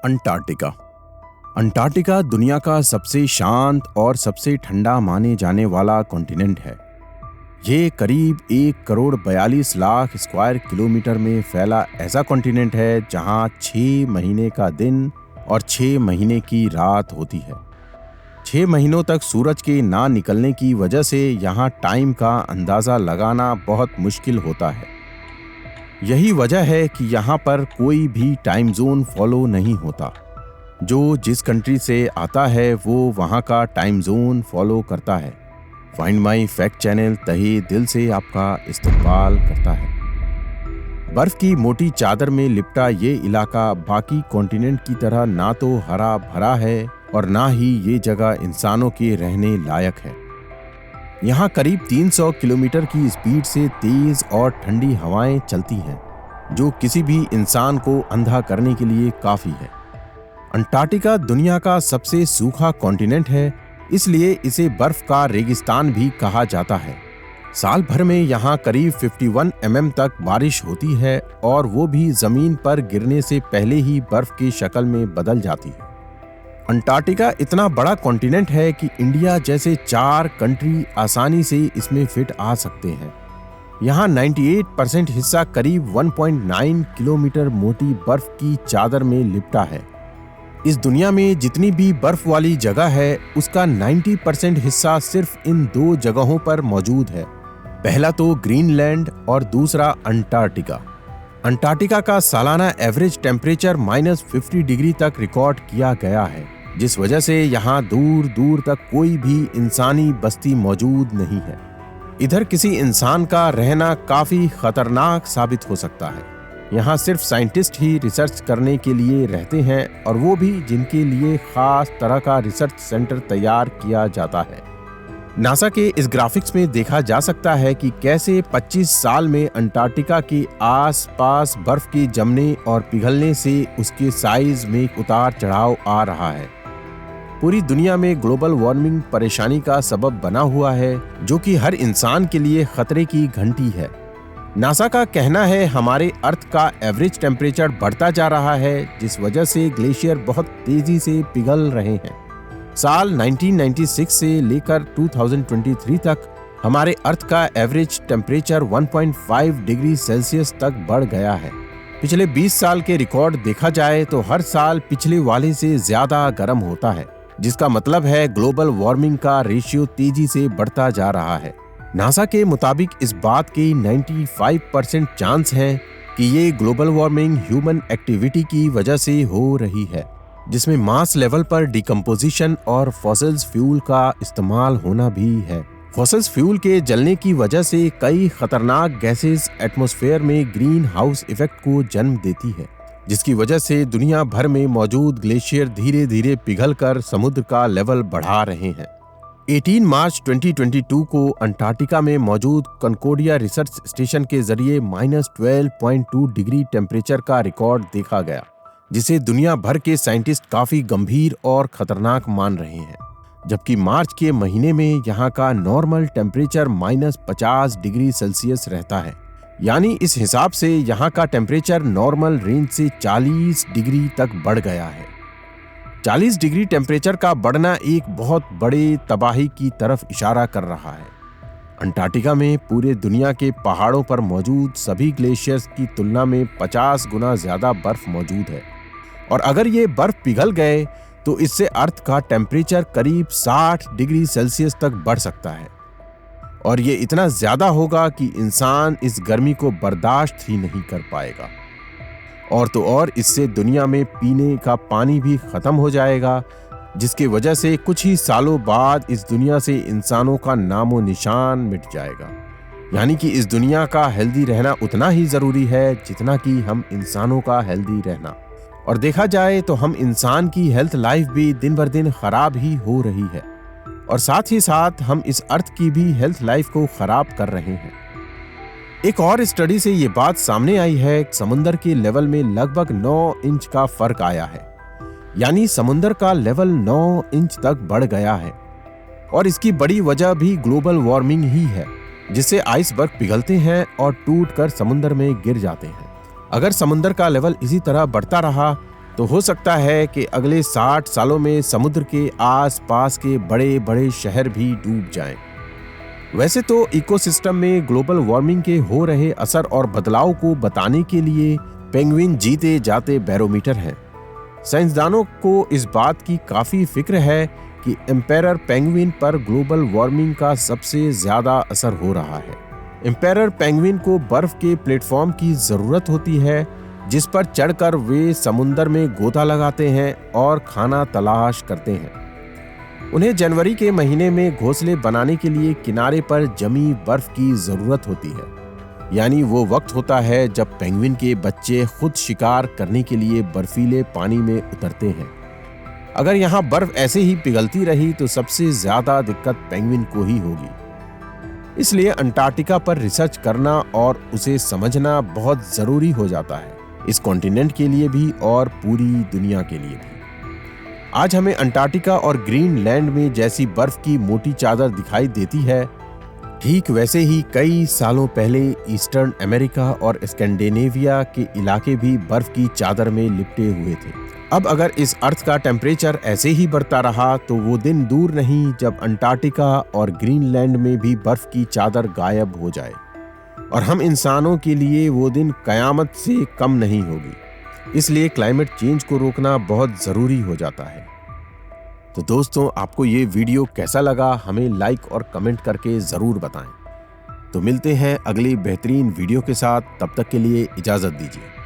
Antarctica. Antarctica दुनिया का सबसे शांत और सबसे ठंडा माने जाने वाला कॉन्टिनेंट है। ये करीब 1,42,00,000 स्क्वायर किलोमीटर में फैला ऐसा कॉन्टिनेंट है जहां 6 महीने का दिन और 6 महीने की रात होती है। 6 महीनों तक सूरज के ना निकलने की वजह से यहाँ टाइम का अंदाज़ा लगाना बहुत मुश्किल होता है। यही वजह है कि यहाँ पर कोई भी टाइम जोन फॉलो नहीं होता। जो जिस कंट्री से आता है वो वहाँ का टाइम जोन फॉलो करता है। फाइंड माई फैक्ट चैनल तहे दिल से आपका इस्तकबाल करता है। बर्फ की मोटी चादर में लिपटा ये इलाका बाकी कॉन्टिनेंट की तरह ना तो हरा भरा है और ना ही ये जगह इंसानों के रहने लायक है। यहाँ करीब 300 किलोमीटर की स्पीड से तेज और ठंडी हवाएं चलती हैं, जो किसी भी इंसान को अंधा करने के लिए काफी है। अंटार्कटिका दुनिया का सबसे सूखा कॉन्टिनेंट है, इसलिए इसे बर्फ का रेगिस्तान भी कहा जाता है। साल भर में यहाँ करीब 51 mm तक बारिश होती है और वो भी जमीन पर गिरने से पहले ही बर्फ की शक्ल में बदल जाती है। अंटार्कटिका इतना बड़ा कॉन्टिनेंट है कि इंडिया जैसे 4 कंट्री आसानी से इसमें फिट आ सकते हैं। यहाँ 98% हिस्सा करीब 1.9 किलोमीटर मोटी बर्फ की चादर में लिपटा है। इस दुनिया में जितनी भी बर्फ वाली जगह है उसका 90% हिस्सा सिर्फ इन 2 जगहों पर मौजूद है। पहला तो ग्रीनलैंड और दूसरा अंटार्कटिका। अंटार्कटिका का सालाना एवरेज टेम्परेचर -50 डिग्री तक रिकॉर्ड किया गया है, जिस वजह से यहाँ दूर दूर तक कोई भी इंसानी बस्ती मौजूद नहीं है। इधर किसी इंसान का रहना काफी खतरनाक साबित हो सकता है। यहाँ सिर्फ साइंटिस्ट ही रिसर्च करने के लिए रहते हैं, और वो भी जिनके लिए खास तरह का रिसर्च सेंटर तैयार किया जाता है। नासा के इस ग्राफिक्स में देखा जा सकता है कि कैसे 25 साल में अंटार्कटिका के आसपास बर्फ के जमने और पिघलने से उसके साइज में उतार चढ़ाव आ रहा है। पूरी दुनिया में ग्लोबल वार्मिंग परेशानी का सबब बना हुआ है, जो कि हर इंसान के लिए खतरे की घंटी है। नासा का कहना है हमारे अर्थ का एवरेज टेम्परेचर बढ़ता जा रहा है, जिस वजह से ग्लेशियर बहुत तेजी से पिघल रहे हैं। साल 1996 से लेकर 2023 तक हमारे अर्थ का एवरेज टेम्परेचर 1.5 डिग्री सेल्सियस तक बढ़ गया है। पिछले 20 साल के रिकॉर्ड देखा जाए तो हर साल पिछले वाले से ज्यादा गर्म होता है, जिसका मतलब है ग्लोबल वार्मिंग का रेशियो तेजी से बढ़ता जा रहा है। नासा के मुताबिक इस बात की 95% चांस है कि ये ग्लोबल वार्मिंग ह्यूमन एक्टिविटी की वजह से हो रही है, जिसमें मास लेवल पर डिकम्पोजिशन और फॉसिल्स फ्यूल का इस्तेमाल होना भी है। फॉसिल्स फ्यूल के जलने की वजह से कई खतरनाक गैसेस एटमॉस्फेयर में ग्रीन हाउस इफेक्ट को जन्म देती है, जिसकी वजह से दुनिया भर में मौजूद ग्लेशियर धीरे धीरे पिघलकर समुद्र का लेवल बढ़ा रहे हैं। 18 मार्च 2022 को अंटार्कटिका में मौजूद कनकोडिया रिसर्च स्टेशन के जरिए -12.2 डिग्री टेम्परेचर का रिकॉर्ड देखा गया, जिसे दुनिया भर के साइंटिस्ट काफी गंभीर और खतरनाक मान रहे हैं। जबकि मार्च के महीने में यहाँ का नॉर्मल टेम्परेचर -50 डिग्री सेल्सियस रहता है। यानी इस हिसाब से यहाँ का टेम्परेचर नॉर्मल रेंज से 40 डिग्री तक बढ़ गया है। 40 डिग्री टेम्परेचर का बढ़ना एक बहुत बड़े तबाही की तरफ इशारा कर रहा है। अंटार्कटिका में पूरे दुनिया के पहाड़ों पर मौजूद सभी ग्लेशियर्स की तुलना में 50 गुना ज्यादा बर्फ मौजूद है, और अगर ये बर्फ पिघल गए तो इससे अर्थ का टेम्परेचर करीब 60 डिग्री सेल्सियस तक बढ़ सकता है, और ये इतना ज्यादा होगा कि इंसान इस गर्मी को बर्दाश्त ही नहीं कर पाएगा। और तो और इससे दुनिया में पीने का पानी भी खत्म हो जाएगा, जिसकी वजह से कुछ ही सालों बाद इस दुनिया से इंसानों का नामो निशान मिट जाएगा। यानी कि इस दुनिया का हेल्दी रहना उतना ही जरूरी है जितना कि हम इंसानों का हेल्दी रहना। और देखा जाए तो हम इंसान की हेल्थ लाइफ भी दिन बर दिन खराब ही हो रही है, और साथ ही साथ हम इस अर्थ की भी हेल्थ लाइफ को खराब कर रहे हैं। एक और स्टडी से ये बात सामने आई है, समुद्र के लेवल में लगभग 9 इंच का फर्क आया है। यानी समुद्र का लेवल 9 इंच तक बढ़ गया है, और इसकी बड़ी वजह भी ग्लोबल वार्मिंग ही है, जिससे आइसबर्ग पिघलते हैं और टूटकर समुद्र में गिर जाते हैं। अगर समुद्र का लेवल इसी तरह बढ़ता रहा तो हो सकता है कि अगले 60 सालों में समुद्र के आसपास के बड़े बड़े शहर भी डूब जाएं। वैसे तो इकोसिस्टम में ग्लोबल वार्मिंग के हो रहे असर और बदलाव को बताने के लिए पेंगुइन जीते जाते बैरोमीटर हैं। साइंसदानों को इस बात की काफी फिक्र है कि एम्पेरर पेंगुइन पर ग्लोबल वार्मिंग का सबसे ज्यादा असर हो रहा है। एम्पेरर पेंगुइन को बर्फ के प्लेटफॉर्म की जरूरत होती है जिस पर चढ़कर वे समुद्र में गोता लगाते हैं और खाना तलाश करते हैं। उन्हें जनवरी के महीने में घोंसले बनाने के लिए किनारे पर जमी बर्फ की जरूरत होती है, यानी वो वक्त होता है जब पेंगुइन के बच्चे खुद शिकार करने के लिए बर्फीले पानी में उतरते हैं। अगर यहाँ बर्फ ऐसे ही पिघलती रही तो सबसे ज्यादा दिक्कत पेंगुइन को ही होगी। इसलिए अंटार्कटिका पर रिसर्च करना और उसे समझना बहुत जरूरी हो जाता है, इस कॉन्टिनेंट के लिए भी और पूरी दुनिया के लिए भी। आज हमें अंटार्कटिका और ग्रीनलैंड में जैसी बर्फ की मोटी चादर दिखाई देती है, ठीक वैसे ही कई सालों पहले ईस्टर्न अमेरिका और स्कैंडिनेविया के इलाके भी बर्फ की चादर में लिपटे हुए थे। अब अगर इस अर्थ का टेम्परेचर ऐसे ही बढ़ता रहा तो वो दिन दूर नहीं जब अंटार्कटिका और ग्रीनलैंड में भी बर्फ की चादर गायब हो जाए, और हम इंसानों के लिए वो दिन कयामत से कम नहीं होगी। इसलिए क्लाइमेट चेंज को रोकना बहुत जरूरी हो जाता है। तो दोस्तों, आपको ये वीडियो कैसा लगा हमें लाइक और कमेंट करके जरूर बताएं। तो मिलते हैं अगली बेहतरीन वीडियो के साथ, तब तक के लिए इजाजत दीजिए।